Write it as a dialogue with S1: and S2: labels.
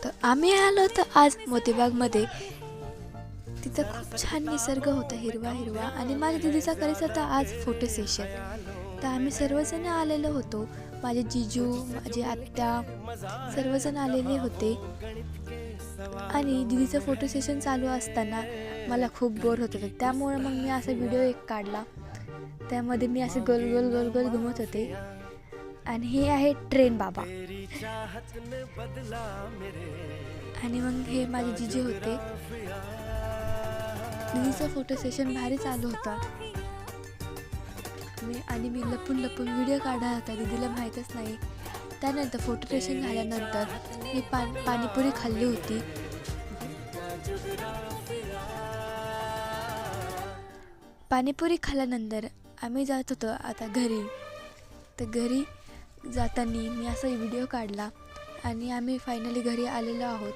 S1: तर आम्ही आलो होतो आज मोतीबागमध्ये. तिथं खूप छान निसर्ग होता, हिरवा हिरवा. आणि माझ्या दीदीचा करायचा होता आज फोटो सेशन. तर आम्ही सर्वजण आलेलो होतो. माझे जिजू, माझी आत्या, सर्वजण आलेले होते. आणि दीदीचं फोटो सेशन चालू असताना मला खूप बोर होत होतं, त्यामुळे मग मी असा व्हिडिओ एक काढला. त्यामध्ये मी असे गोल गोल गोल गोल घुमत होते. आणि हे आहे ट्रेन बाबा. आणि मग हे माझे जिजू होते. दीदीचा फोटो सेशन भारी चालू होता. मी लपून लपून व्हिडिओ काढला होता, दीदीला माहीतच नाही. त्यानंतर फोटो सेशन झाल्यानंतर मी पाणीपुरी खाल्ली होती. पाणीपुरी खाल्ल्यानंतर आम्ही जात होतो आता घरी. तर घरी जाताना मी असा व्हिडिओ काढला आणि आम्ही फायनली घरी आलेलो आहोत.